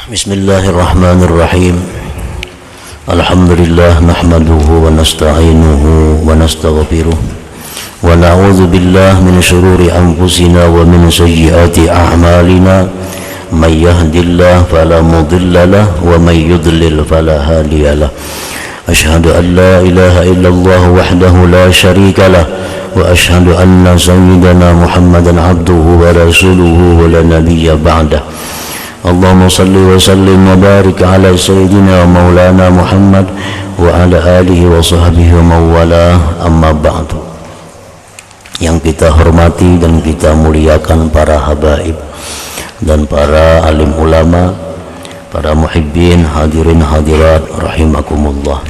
Bismillahirrahmanirrahim. Alhamdulillah nahmaduhu wa nasta'inuhu wa nastaghfiruh wa na'udzu billahi min shururi anfusina wa min sayyiati a'malina. May yahdihillahu fala mudilla lahu wa may yudlil fala hadiya lahu. Asyhadu an la ilaha illallah wahdahu la syarika lah wa asyhadu anna sayyidana Muhammadan abduhu wa rasuluhu wa la nabiyya ba'dah. Allahumma salli wa sallim wa barik ala sayyidina wa maulana Muhammad wa ala alihi wa sahbihi wa mawala, amma ba'du. Yang kita hormati dan kita muliakan para habaib dan para alim ulama, para muhibbin, hadirin hadirat rahimakumullah.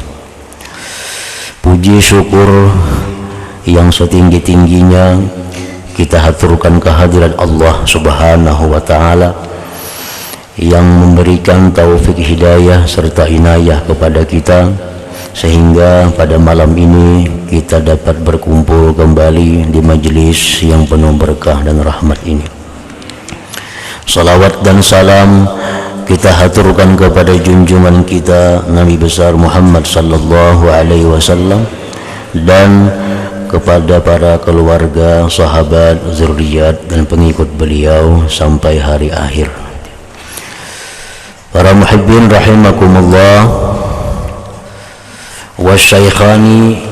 Puji syukur yang setinggi-tingginya kita haturkan kehadirat Allah Subhanahu wa taala yang memberikan taufik hidayah serta inayah kepada kita, sehingga pada malam ini kita dapat berkumpul kembali di majelis yang penuh berkah dan rahmat ini. Salawat dan salam kita haturkan kepada junjungan kita Nabi besar Muhammad sallallahu alaihi wasallam dan kepada para keluarga, sahabat, zuriat dan pengikut beliau sampai hari akhir. Para muhibbin rahimakumullah, wasyaikhani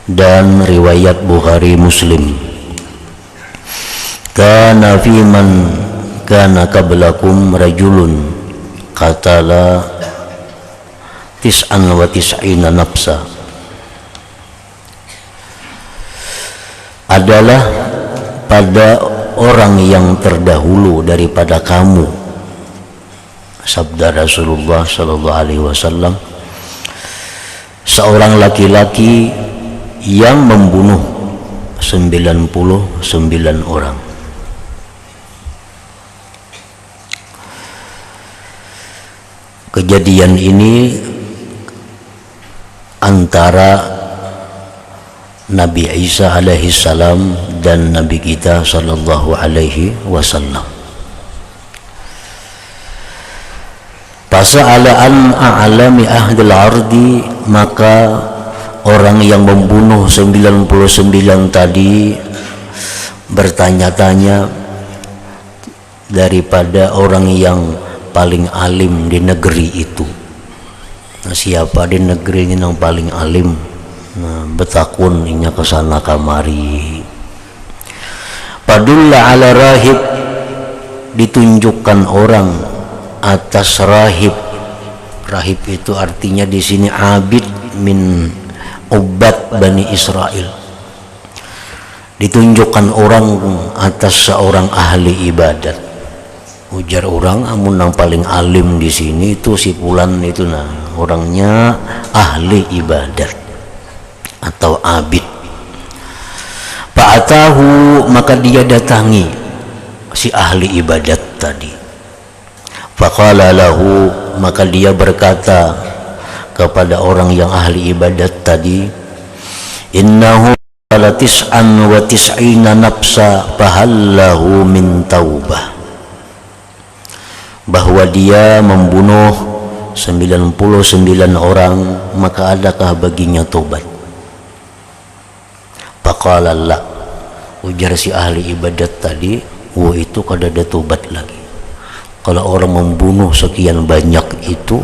dan riwayat Bukhari Muslim. Kana fi man kana qablakum rajulun qatala 99 nafsa. Adalah pada orang yang terdahulu daripada kamu, sabda Rasulullah sallallahu alaihi wasallam, seorang laki-laki yang membunuh 99 orang. Kejadian ini antara Nabi Isa alaihi salam dan Nabi kita sallallahu alaihi wasallam. Fasa'ala an a'lami ahdil ardi, maka orang yang membunuh 99 tadi bertanya-tanya daripada orang yang paling alim di negeri itu. Nah, siapa di negeri ini yang paling alim? Nah, betakun inya kesana kamari. Padulla ala rahib, ditunjukkan orang atas rahib. Rahib itu artinya di sini abid min ubat Bani Israel. Ditunjukkan orang atas seorang ahli ibadat. Ujar orang, amun yang paling alim di sini itu si fulan itu, nah orangnya ahli ibadat atau abid. Fa'atahu, maka dia datangi si ahli ibadat tadi. Faqala lahu, maka dia berkata kepada orang yang ahli ibadat tadi, innahu la 99 nafsa fahallahu min taubah, bahwa dia membunuh 99 orang, maka adakah baginya tobat? Faqala la, ujar si ahli ibadat tadi, itu kada ada tobat lagi. Kalau orang membunuh sekian banyak itu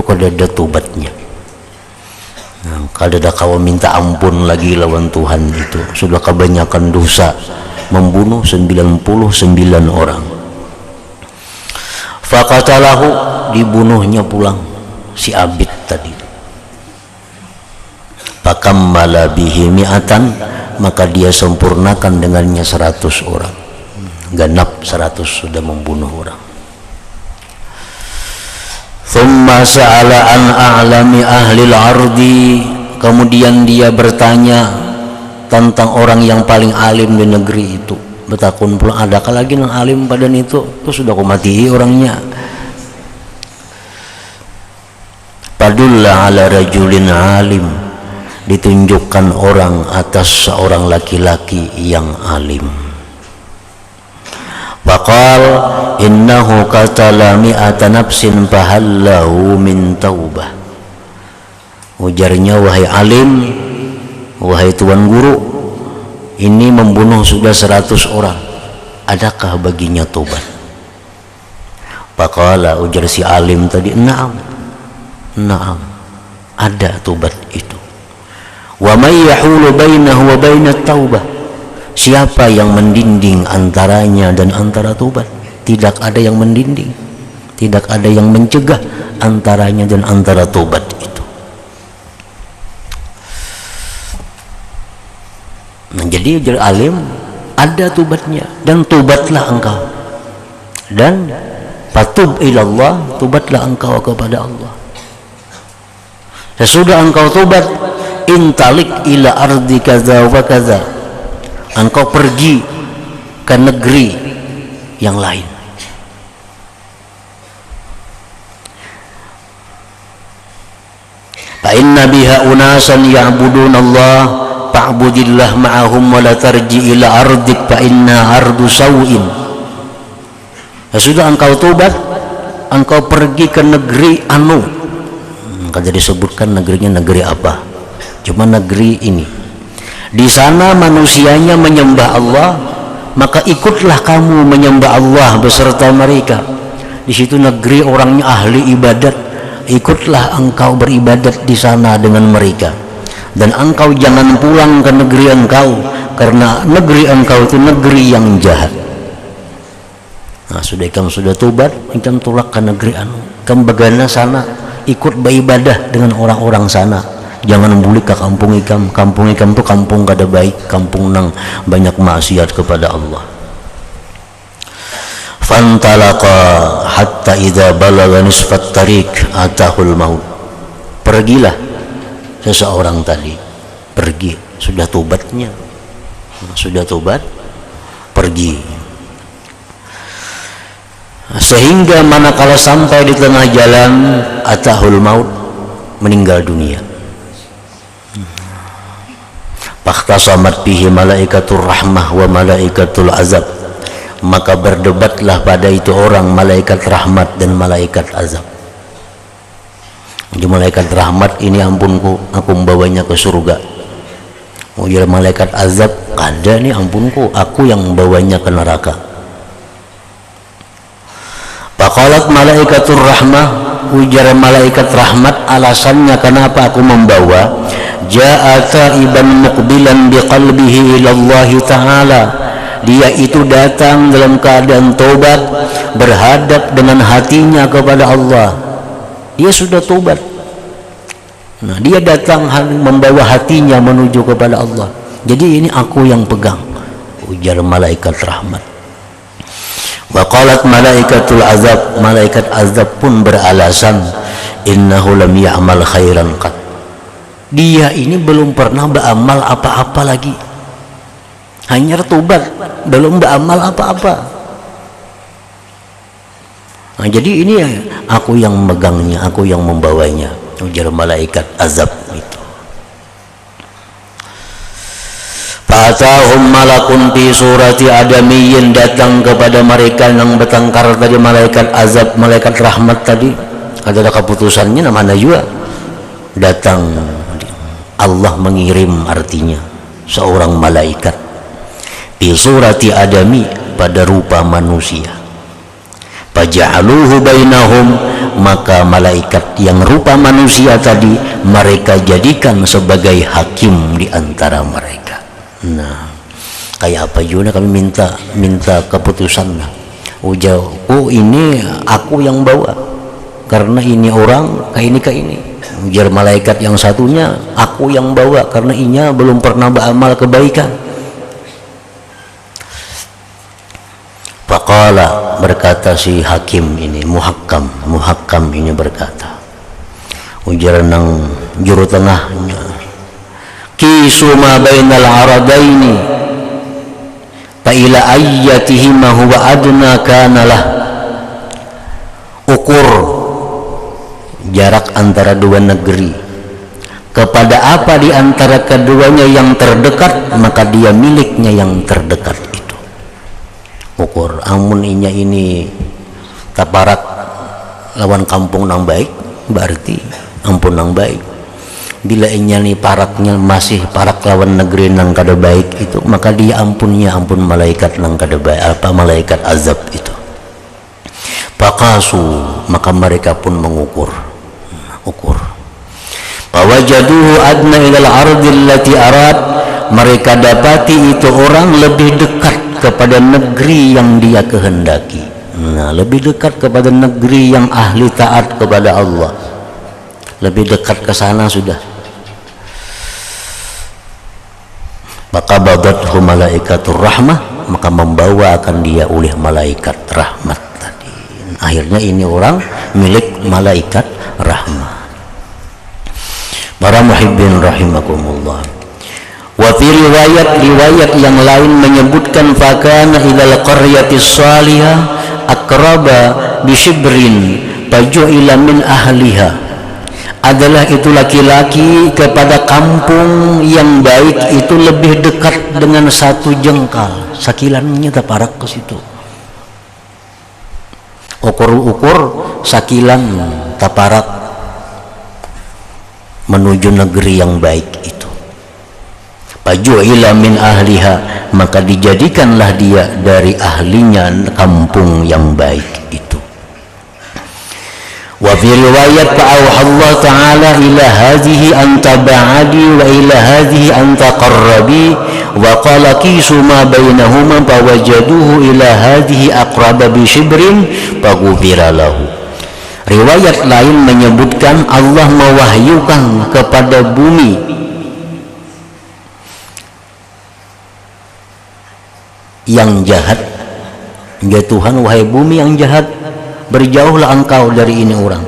kada ada tobatnya. Nah, kada ada kau minta ampun lagi lawan Tuhan, itu sudah kebanyakan dosa, membunuh 99 orang. Faqatalahu, dibunuhnya pulang si abid tadi. Fakammala bihi mi'atan, maka dia sempurnakan dengannya 100 orang. Ganap 100 sudah membunuh orang. Thumma sa'ala an a'lami ahlil ardi, kemudian dia bertanya tentang orang yang paling alim di negeri itu. Betakun pulang, adakah lagi yang alim badan itu sudah kumati orangnya. Padulla ala rajulin alim, ditunjukkan orang atas seorang laki-laki yang alim. Faqal innahu qatala mi'ata nafsin fahallahu min taubah. Ujarnya, wahai alim, wahai tuan guru, ini membunuh sudah 100 orang, adakah baginya tobat? Faqala, ujar si alim tadi, na'am, ada tobat itu. Wa may yahulu bainahu wa bainat taubah, siapa yang mendinding antaranya dan antara tobat? Tidak ada yang mendinding, tidak ada yang mencegah antaranya dan antara tobat itu. Nah, jadi ujar alim, ada tobatnya, dan tobatlah engkau, dan fatub ilallah, tobatlah engkau kepada Allah. Sesudah engkau tobat, intalik ila ardi kaza wa kaza, engkau pergi ke negeri yang lain. Fa inna biha unasan ya'budunallah fa'budillah ma'ahum wa la tarji ila ardik fa inna ardu sawin. Sesudah engkau tobat, engkau pergi ke negeri anu, kada disebutkan negerinya negeri apa, cuma negeri ini. Di sana manusianya menyembah Allah, maka ikutlah kamu menyembah Allah beserta mereka. Di situ negeri orangnya ahli ibadat, ikutlah engkau beribadat di sana dengan mereka. Dan engkau jangan pulang ke negeri engkau, karena negeri engkau itu negeri yang jahat. Nah, sudah ikam sudah tobat, ikam tolak ke negeri anu, ikam bagana sana, ikut beribadah dengan orang-orang sana. Jangan bulik ke kampung ikam. Kampung ikam itu kampung kada baik, kampung nang banyak maksiat kepada Allah. Fantalaqa hatta idza balagha nisfat tariq atahul maut. Pergilah seseorang tadi, pergi, sudah tobatnya, sudah tobat, pergi. Sehingga manakala sampai di tengah jalan, atahul maut, meninggal dunia. Fakhtasamat bihi malaikatur rahmah wa malaikatul azab, maka berdebatlah pada itu orang malaikat rahmat dan malaikat azab. Jadi malaikat rahmat ini, ampunku, aku membawanya ke surga. Ujar malaikat azab, kada nih, ampunku, aku yang membawanya ke neraka. Faqalat malaikatur rahmah, ujar malaikat rahmat, alasannya kenapa aku membawa, ja'a ta'iban muqbilan biqalbihi ilallahi ta'ala, dia itu datang dalam keadaan tobat, berhadap dengan hatinya kepada Allah. Dia sudah tobat, nah dia datang membawa hatinya menuju kepada Allah. Jadi ini aku yang pegang, ujar malaikat rahmat. Wa qalat malaikatul azab, malaikat azab pun beralasan, innahu lam ya'mal khairan qat, dia ini belum pernah beramal apa-apa lagi, hanya tobat, belum beramal apa-apa. Nah, jadi ini aku yang megangnya, aku yang membawanya, ujar malaikat azab itu. Fatahum malakun fi surati adamiyyin, datang kepada mereka yang bertengkar tadi, malaikat azab, malaikat rahmat tadi, ada keputusannya namanya juga. Datang Allah mengirim, artinya seorang malaikat fi surati adami, pada rupa manusia. Faja'aluhu bainahum, maka malaikat yang rupa manusia tadi mereka jadikan sebagai hakim di antara mereka. Nah, kayak apa juga kami minta keputusan. Nah, ujar, oh ini aku yang bawa, karena ini orang kayak ini. Ujar malaikat yang satunya, aku yang bawa karena inya belum pernah beramal kebaikan. Faqala, berkata si hakim ini, muhakkam ini berkata, ujar nang juru tengahnya, kisu ma bainal aradaini fa ila ayyatihima huwa adna kanalah, ukur jarak antara dua negeri, kepada apa di antara keduanya yang terdekat, maka dia miliknya yang terdekat itu. Ukur amun inya ini taparak lawan kampung nang baik, berarti ampun nang baik. Bila inya nih paraknya masih parak lawan negeri nang kada baik itu, maka dia ampunnya ampun malaikat nang kada baik, malaikat azab itu. Faqasu, maka mereka pun mengukur. Fawajaduhu adna ilal ardil lati arad, mereka dapati itu orang lebih dekat kepada negeri yang dia kehendaki. Nah, lebih dekat kepada negeri yang ahli taat kepada Allah, lebih dekat ke sana sudah. Maka badathu malaikatur rahmah, maka membawa akan dia oleh malaikat rahmat tadi. Akhirnya ini orang milik malaikat rahmat. Para muhibbin rahimakumullah. Wa fi riwayat yang lain menyebutkan fakana ilal qaryatis salihah akraba bisyibrin faju'ila min ahliha, adalah itu laki-laki kepada kampung yang baik itu lebih dekat dengan satu jengkal. Sakilannya taparak ke situ, ukur sakilan taparak menuju negeri yang baik itu. Faju'ila min ahliha, maka dijadikanlah dia dari ahlinya kampung yang baik itu. Wa fi riwayat fa'auha Allah ta'ala ila hadhihi anta ba'adi wa ila hadhihi anta qarrabi wa qala qisu ma bainahuma fawajaduhu ila hadhihi aqraba bi shibrin faghufira lahu. Riwayat lain menyebutkan Allah mewahyukan kepada bumi yang jahat, ya Tuhan, wahai bumi yang jahat, berjauhlah engkau dari ini orang.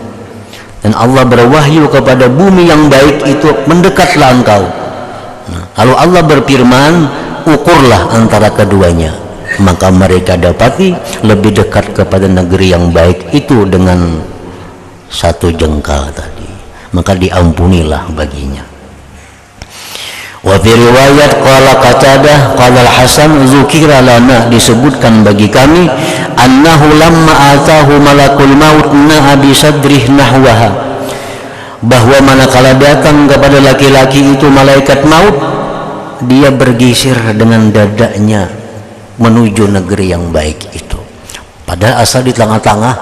Dan Allah berwahyu kepada bumi yang baik itu, mendekatlah engkau. Nah, lalu Allah berfirman, ukurlah antara keduanya, maka mereka dapati lebih dekat kepada negeri yang baik itu dengan satu jengkal tadi, maka diampunilah baginya. Wa fi riwayat qala Qatadah qala Al-Hasan zukira lana, disebutkan bagi kami, annahu lamma atahu malakul maut na'a bi sadrih nahwaha, bahwa manakala datang kepada laki-laki itu malaikat maut, dia bergeser dengan dadanya menuju negeri yang baik itu. Padahal asal di tengah-tengah.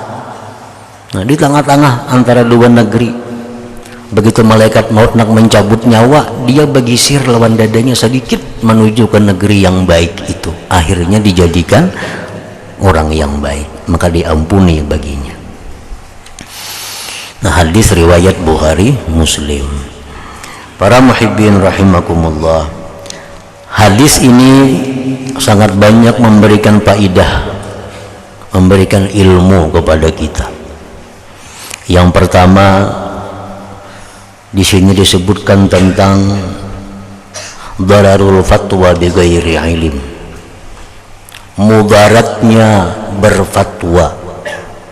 Nah, di tengah-tengah antara dua negeri. Begitu malaikat maut nak mencabut nyawa, dia bergeser lawan dadanya sedikit menuju ke negeri yang baik itu. Akhirnya dijadikan orang yang baik, maka diampuni baginya. Nah, hadis riwayat Bukhari Muslim. Para muhibbin rahimakumullah, hadis ini sangat banyak memberikan faidah, memberikan ilmu kepada kita. Yang pertama, di sini disebutkan tentang dararul fatwa bighairi ilm, mudaratnya berfatwa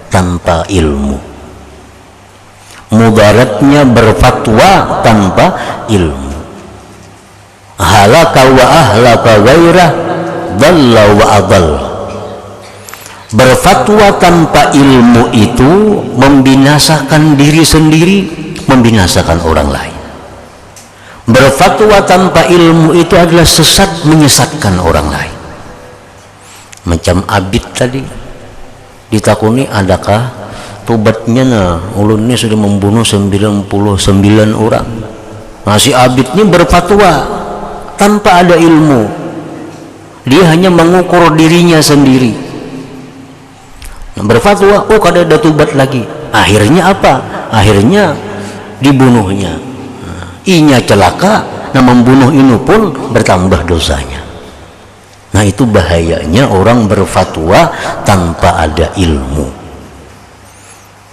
tanpa ilmu, mudaratnya berfatwa tanpa ilmu. Halaka wa ahlaka ghairah, dhalla wa adall. Berfatwa tanpa ilmu itu membinasakan diri sendiri, membinasakan orang lain. Berfatwa tanpa ilmu itu adalah sesat, menyesatkan orang lain. Macam Abid tadi ditakuni, adakah tobatnya? Nah, ulunnya sudah membunuh 99 orang. Masih Abidnya berfatwa tanpa ada ilmu, dia hanya mengukur dirinya sendiri. Berfatwa, oh kada ada tobat lagi. Akhirnya apa? Akhirnya dibunuhnya. Inya celaka, nah membunuh ini pun bertambah dosanya. Nah, itu bahayanya orang berfatwa tanpa ada ilmu.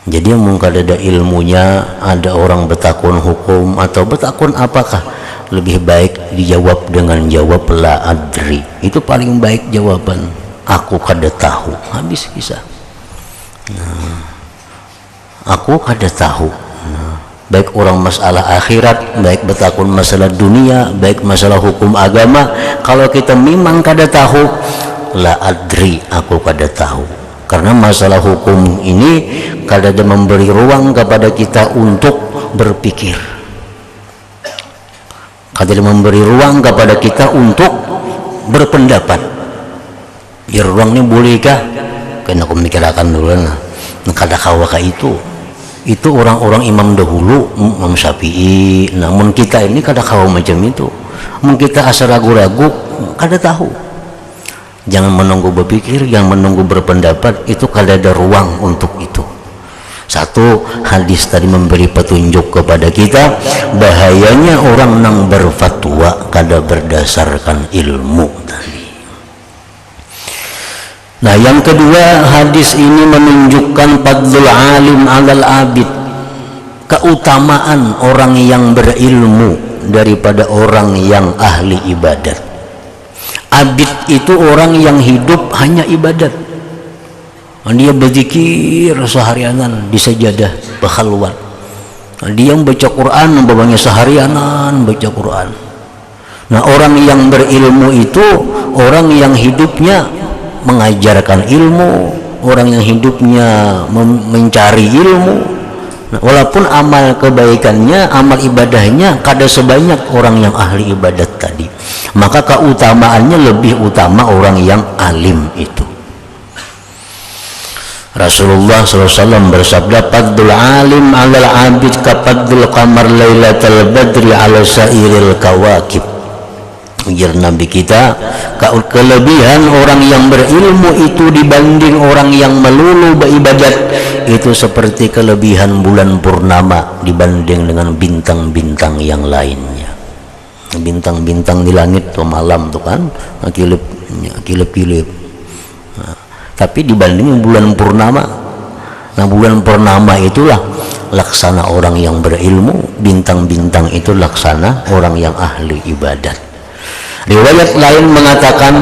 Jadi mungkin ada ilmunya, ada orang bertakun hukum atau bertakun apakah, lebih baik dijawab dengan jawab la adri. Itu paling baik jawaban, aku kada tahu. Habis kisah. Nah, aku kada tahu. Nah, baik orang masalah akhirat, baik bertakun masalah dunia, baik masalah hukum agama, kalau kita memang kada tahu, la adri, aku kada tahu. Karena masalah hukum ini kada ada memberi ruang kepada kita untuk berpikir, kada ada memberi ruang kepada kita untuk berpendapat. Ya ruang ini bolehkah? Kena aku mikirkan dulu lah. Kada kawaka itu orang-orang imam dahulu, Imam Syafi'i. Namun kita ini kada kawa macam itu. Mun kita asal ragu-ragu, kada tahu. Jangan menunggu berpikir, jangan menunggu berpendapat, itu kada ada ruang untuk itu. Satu, hadis tadi memberi petunjuk kepada kita bahayanya orang nang berfatwa kada berdasarkan ilmu tadi. Nah, yang kedua, hadis ini menunjukkan fadlul alim alal abid, keutamaan orang yang berilmu daripada orang yang ahli ibadat. Abid itu orang yang hidup hanya ibadat. Dia berzikir seharianan di sajadah berkhalwat. Dia membaca Quran umpamanya seharianan baca Quran. Nah, orang yang berilmu itu orang yang hidupnya mengajarkan ilmu, orang yang hidupnya mencari ilmu. Nah, walaupun amal kebaikannya, amal ibadahnya kada sebanyak orang yang ahli ibadat tadi, maka keutamaannya lebih utama orang yang alim itu. Rasulullah SAW bersabda, fadlul alim alal abid ka fadlul qamar lailatal badri ala sairil kawakib. Ujar Nabi kita, kelebihan orang yang berilmu itu dibanding orang yang melulu beribadat itu seperti kelebihan bulan purnama dibanding dengan bintang-bintang yang lainnya. Bintang-bintang di langit tuh malam tuh kan kilip-kilip. Nah, tapi dibanding bulan purnama, nah bulan purnama itulah laksana orang yang berilmu, bintang-bintang itu laksana orang yang ahli ibadat. Riwayat lain mengatakan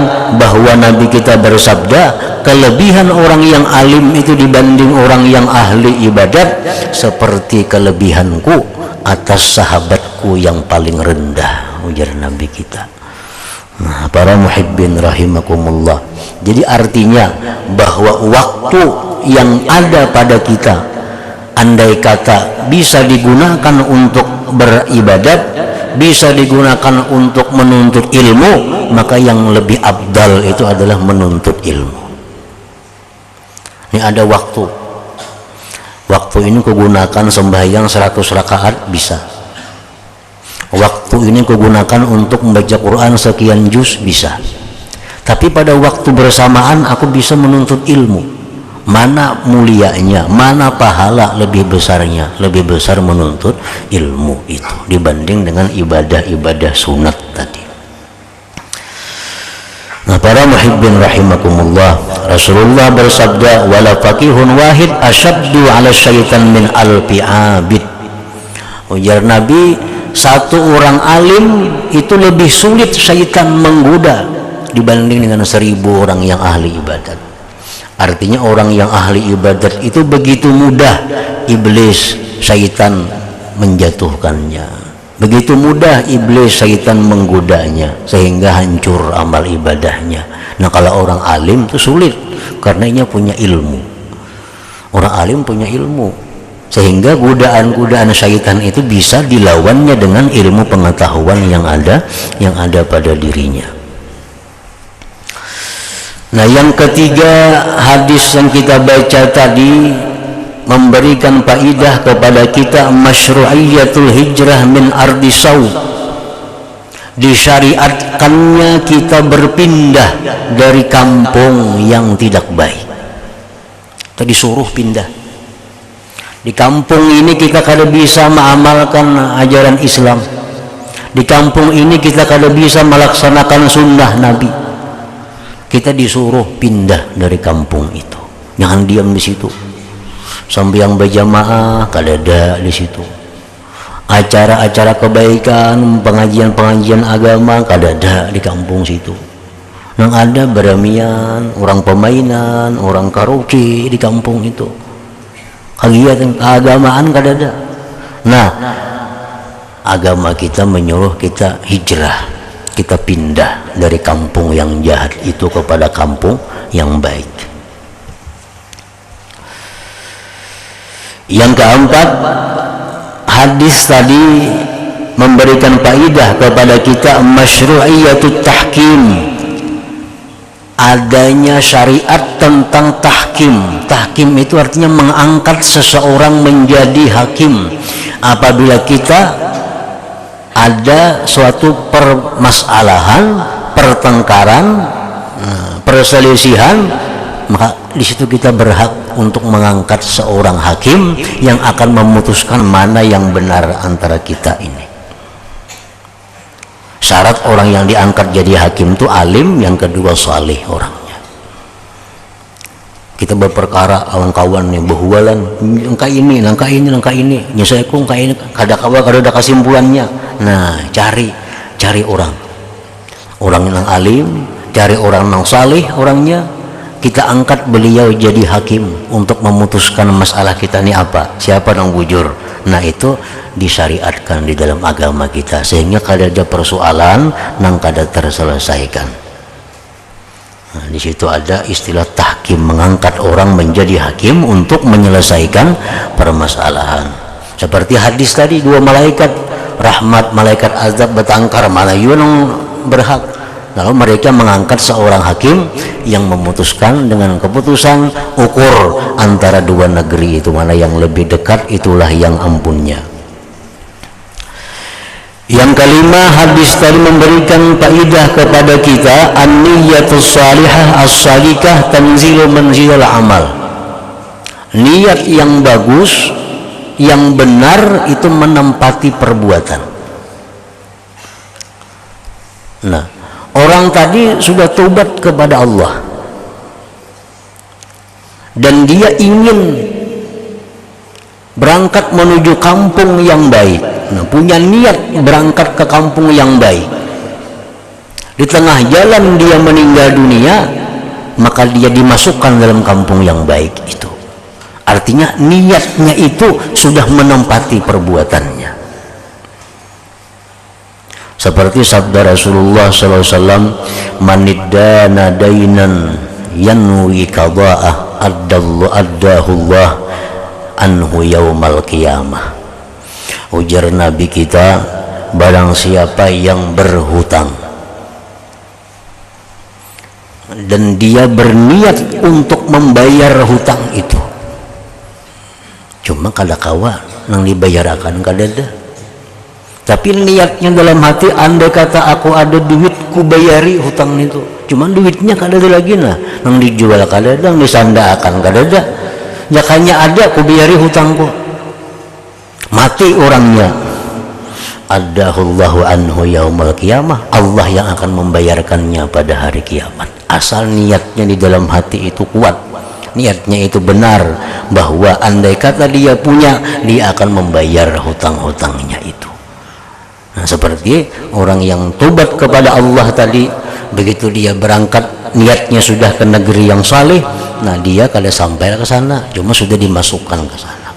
bahwa Nabi kita bersabda, kelebihan orang yang alim itu dibanding orang yang ahli ibadat seperti kelebihanku atas sahabatku yang paling rendah, ujar Nabi kita. Nah, para muhibbin rahimakumullah. Jadi artinya bahwa waktu yang ada pada kita, andai kata bisa digunakan untuk beribadat, bisa digunakan untuk menuntut ilmu, maka yang lebih abdal itu adalah menuntut ilmu. Ini ada waktu ini kugunakan sembahyang 100 rakaat bisa, waktu ini kugunakan untuk membaca Quran sekian juz bisa, tapi pada waktu bersamaan aku bisa menuntut ilmu. Mana mulianya, mana pahala lebih besarnya? Lebih besar menuntut ilmu itu dibanding dengan ibadah-ibadah sunat tadi. Nah, para muhibbin rahimakumullah, Rasulullah bersabda, wala faqihun wahid asyaddu ala syaitan min alfi abid. Ujar Nabi, satu orang alim itu lebih sulit syaitan menggoda dibanding dengan 1000 orang yang ahli ibadat. Artinya orang yang ahli ibadat itu begitu mudah iblis syaitan menjatuhkannya, begitu mudah iblis syaitan menggodanya sehingga hancur amal ibadahnya. Nah, kalau orang alim itu sulit karena ia punya ilmu. Orang alim punya ilmu sehingga godaan-godaan syaitan itu bisa dilawannya dengan ilmu pengetahuan yang ada pada dirinya. Nah, yang ketiga, hadis yang kita baca tadi memberikan faidah kepada kita masyru'iyatul hijrah min ardi saud. Disyariatkannya kita berpindah dari kampung yang tidak baik. Kita disuruh pindah. Di kampung ini kita kada bisa mengamalkan ajaran Islam. Di kampung ini kita kada bisa melaksanakan sunnah Nabi. Kita disuruh pindah dari kampung itu. Jangan diam di situ. Sembahyang berjamaah kada ada di situ. Acara-acara kebaikan, pengajian-pengajian agama kada ada di kampung situ. Yang ada beramian, orang permainan, orang karaoke di kampung itu. Kegiatan keagamaan kada ada. Nah, agama kita menyuruh kita hijrah. kita pindah dari kampung yang jahat itu kepada kampung yang baik. Yang keempat, hadis tadi memberikan faedah kepada kita masyru'iyatut tahkim, adanya syariat tentang tahkim. Tahkim itu artinya mengangkat seseorang menjadi hakim. Apabila kita ada suatu permasalahan, pertengkaran, perselisihan, maka di situ kita berhak untuk mengangkat seorang hakim yang akan memutuskan mana yang benar antara kita ini. Syarat orang yang diangkat jadi hakim itu alim, yang kedua salih orangnya. Kita berperkara kawan-kawan nih behualan, langkah ini nyesaikung langkah ini, kada ada kesimpulannya. Nah, cari orang yang alim, cari orang yang salih orangnya, kita angkat beliau jadi hakim untuk memutuskan masalah kita ini apa, siapa yang bujur. Nah, itu disyariatkan di dalam agama kita sehingga kada ada persoalan nang kada terselesaikan. Nah, di situ ada istilah tahkim, mengangkat orang menjadi hakim untuk menyelesaikan permasalahan. Seperti hadis tadi, dua malaikat rahmat, malaikat azab bertengkar, mana yang berhak. Lalu mereka mengangkat seorang hakim yang memutuskan dengan keputusan ukur antara dua negeri itu mana yang lebih dekat, itulah yang ampunnya. Yang kelima, hadis tadi memberikan faedah kepada kita an-niyatus salihah as-salikah tanzilu manzilal amal. Niat yang bagus, yang benar itu menempati perbuatan. Nah, orang tadi sudah taubat kepada Allah dan dia ingin berangkat menuju kampung yang baik. Nah, punya niat berangkat ke kampung yang baik. Di tengah jalan dia meninggal dunia, maka dia dimasukkan dalam kampung yang baik itu. Artinya niatnya itu sudah menempati perbuatannya. Seperti sabda Rasulullah SAW, maniddana dainan yanwi qada'ah addahullah anhu yaumal qiyamah. Ujar Nabi kita, barang siapa yang berhutang dan dia berniat untuk membayar hutang itu, cuma kada kawa nang dibayar akan kada ada, tapi niatnya dalam hati, andai kata aku ada duit ku bayari hutang itu, cuma duitnya kada ada lagi, nah nang dijual kada ada, nang disanda akan kada ada, jakanya ada ku bayari hutangku, mati orangnya, addahullahu anhu yaumal qiyamah, Allah yang akan membayarkannya pada hari kiamat. Asal niatnya di dalam hati itu kuat, niatnya itu benar, bahwa andai kata dia punya, dia akan membayar hutang-hutangnya itu. Nah, seperti orang yang tobat kepada Allah tadi, begitu dia berangkat niatnya sudah ke negeri yang saleh, nah dia kada sampai ke sana, cuma sudah dimasukkan ke sana.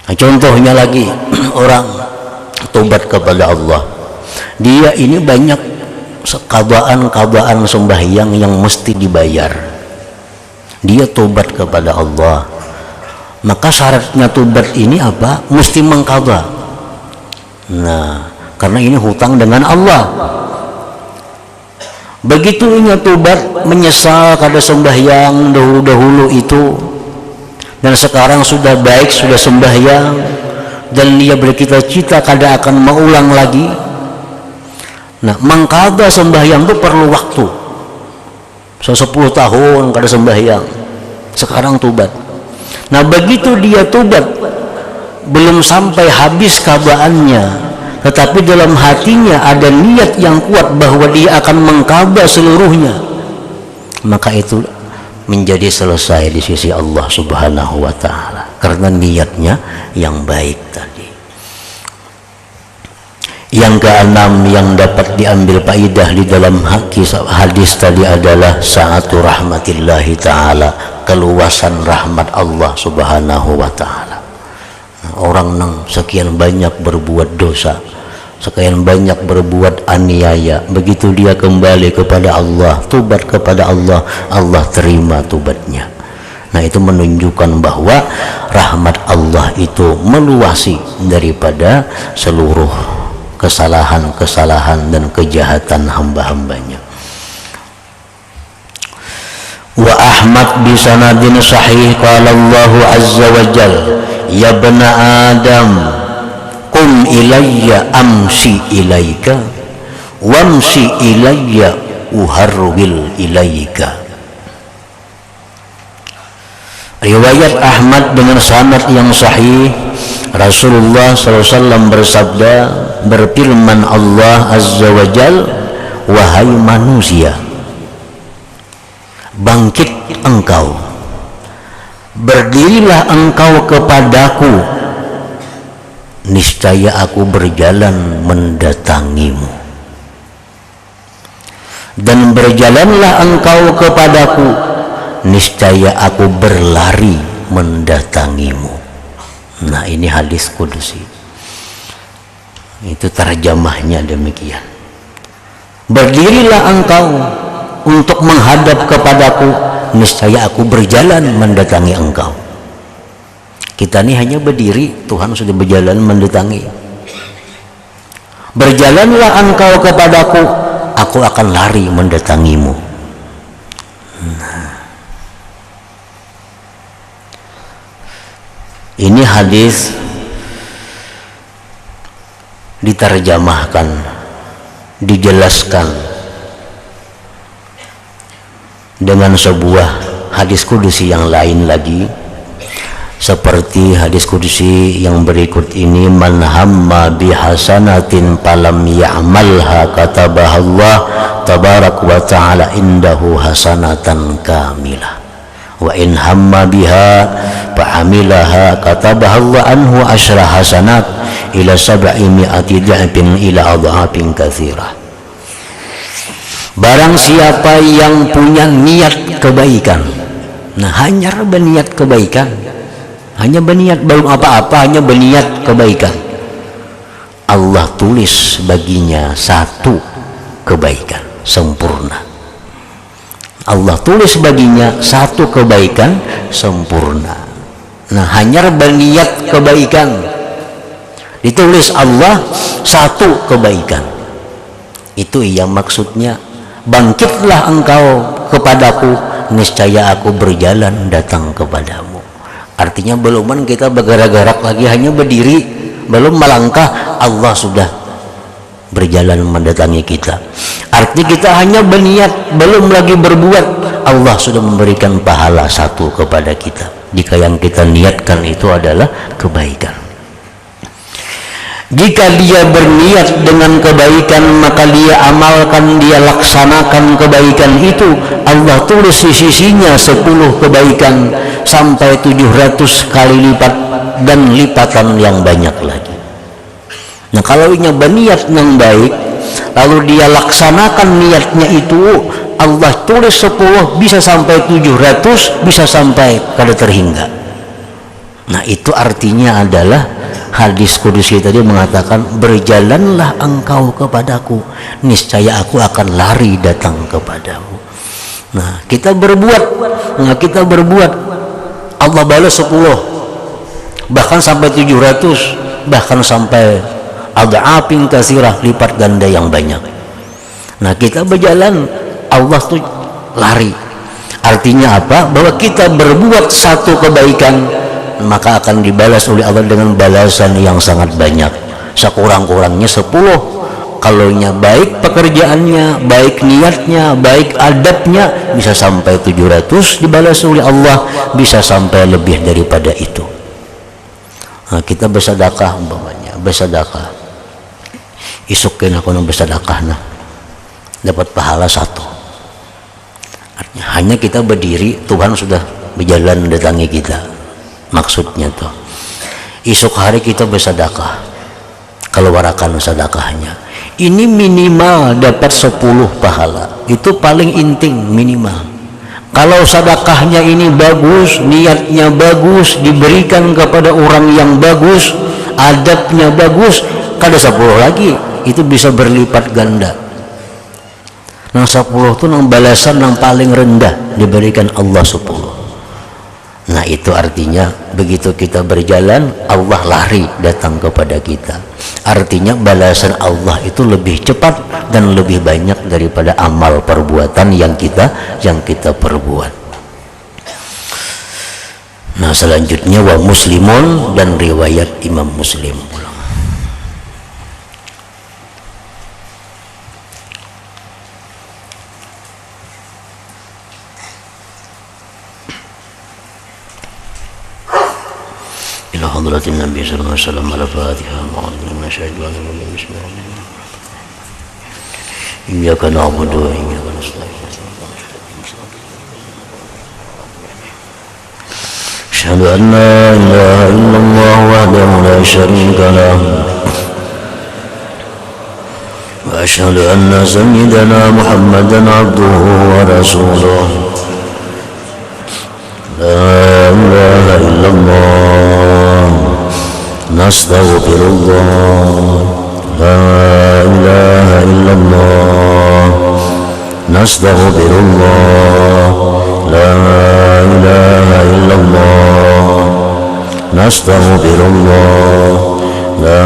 Nah, contohnya lagi orang tobat kepada Allah, dia ini banyak kadaan sembahyang yang mesti dibayar, dia tobat kepada Allah, maka syaratnya tobat ini apa? Mesti mengqadha. Nah, karena ini hutang dengan Allah. Begitu ingat tobat, menyesal kada sembahyang dahulu itu, dan sekarang sudah baik, sudah sembahyang, dan dia bercita-cita kada akan mengulang lagi. Nah, mengqadha sembahyang itu perlu waktu. 10 tahun kada sembahyang, sekarang tobat. Nah, begitu dia tobat, belum sampai habis qadhaannya, tetapi dalam hatinya ada niat yang kuat bahwa dia akan mengqadha seluruhnya, maka itu menjadi selesai di sisi Allah Subhanahu wa ta'ala, karena niatnya yang baik tadi. Yang keenam yang dapat diambil faedah di dalam hadis tadi adalah sa'atu rahmatillahi ta'ala, keluasan rahmat Allah Subhanahu wa ta'ala. Orang nang sekian banyak berbuat dosa, sekian banyak berbuat aniaya, begitu dia kembali kepada Allah, tobat kepada Allah, Allah terima tobatnya. Nah, itu menunjukkan bahwa rahmat Allah itu meluasi daripada seluruh kesalahan-kesalahan dan kejahatan hamba-hambanya. Wa Ahmad bi sanadin sahih qala Allahu azza wa jal ya bani Adam qum ilayya amsi ilaika wamsi ilayya uharwil ilaika. Riwayat Ahmad dengan sanad yang sahih, Rasulullah SAW bersabda, berfirman Allah azza wa jal, wahai manusia, bangkit engkau, berdirilah engkau kepadaku, niscaya aku berjalan mendatangimu. Dan berjalanlah engkau kepadaku, niscaya aku berlari mendatangimu. Nah, ini hadis kudusi. Itu terjemahnya demikian. Berdirilah engkau untuk menghadap kepadaku, niscaya aku berjalan mendatangi engkau. Kita ini hanya berdiri, Tuhan sudah berjalan mendatangi. Berjalanlah engkau kepadaku, aku akan lari mendatangimu. Nah, ini hadis diterjemahkan, dijelaskan dengan sebuah hadis kudusi yang lain lagi, seperti hadis kudusi yang berikut ini, man hamma bihasanatin falam ya'malha katabaha Allah tabarak wa ta'ala indahu hasanatan kamilah wa in hamma biha fa'amilaha katabaha Allah anhu asyra hasanat ila sab'i mi'ati dha'fin ila adha'afin katsirah. Barang siapa yang punya niat kebaikan, nah hanya berniat kebaikan, hanya berniat, belum apa-apa, hanya berniat kebaikan, Allah tulis baginya satu kebaikan sempurna. Allah tulis baginya satu kebaikan sempurna. Nah, hanya berniat kebaikan, ditulis Allah satu kebaikan. Itu yang maksudnya, bangkitlah engkau kepadaku, niscaya aku berjalan datang kepadamu. Artinya belum kita bergerak-gerak lagi, hanya berdiri, belum melangkah, Allah sudah berjalan mendatangi kita. Artinya kita hanya berniat, belum lagi berbuat, Allah sudah memberikan pahala satu kepada kita jika yang kita niatkan itu adalah kebaikan. Jika dia berniat dengan kebaikan, maka dia amalkan, dia laksanakan kebaikan itu, Allah tulis di sisinya 10 kebaikan sampai 700 kali lipat dan lipatan yang banyak lagi. Nah, kalau dia berniat yang baik, lalu dia laksanakan niatnya itu, Allah tulis 10, bisa sampai 700, bisa sampai kada terhingga. Nah, itu artinya adalah hadis kudusi tadi mengatakan, berjalanlah engkau kepadaku, niscaya aku akan lari datang kepadamu. Nah, kita berbuat, Allah balas 10, bahkan sampai 700, bahkan sampai adha'afin katsirah, lipat ganda yang banyak. Nah, kita berjalan, Allah tuh lari. Artinya apa? Bahwa kita berbuat satu kebaikan, maka akan dibalas oleh Allah dengan balasan yang sangat banyak, sekurang-kurangnya 10. Kalau baik pekerjaannya, baik niatnya, baik adabnya, bisa sampai 700 dibalas oleh Allah, bisa sampai lebih daripada itu. Nah, kita bersedekah umpamanya, bersedekah, isukin aku nang bersedekah, nah dapat pahala 1. Artinya hanya kita berdiri, Tuhan sudah berjalan mendatangi kita. Maksudnya tuh, esok hari kita bersedekah, keluarkan sedekahnya, ini minimal dapat 10 pahala. Itu paling inting, minimal. Kalau sedekahnya ini bagus, niatnya bagus, diberikan kepada orang yang bagus, adabnya bagus, kada 10 lagi, itu bisa berlipat ganda. Nang 10 itu nang balasan yang paling rendah diberikan Allah 10. Nah itu artinya begitu kita berjalan Allah lari datang kepada kita. Artinya balasan Allah itu lebih cepat dan lebih banyak daripada amal perbuatan yang kita perbuat. Nah selanjutnya wa Muslimun dan riwayat Imam Muslim. إلى حضرة النبي صلى الله عليه وسلم على فاتحة معلم شهدوا أن الله بسم الله إياك نعبد وإياك نستعين أشهد أن لا إله إلا الله وحده لا شريك له وأشهد أن سيدنا محمدا عبده ورسوله لا إله إلا الله نستغفر الله لا إله إلا الله نستغفر الله لا إله إلا الله نستغفر الله لا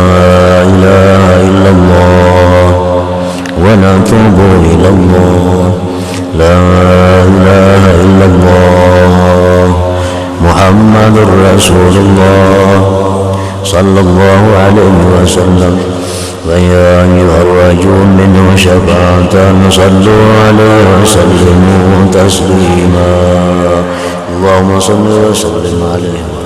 إله إلا الله ونتوب إلى الله لا إله إلا الله محمد رسول الله صلى الله عليه وسلم ويا أيها الرجل منه شفاعة صلوا عليه وسلموا تسليما اللهم صل وسلم عليه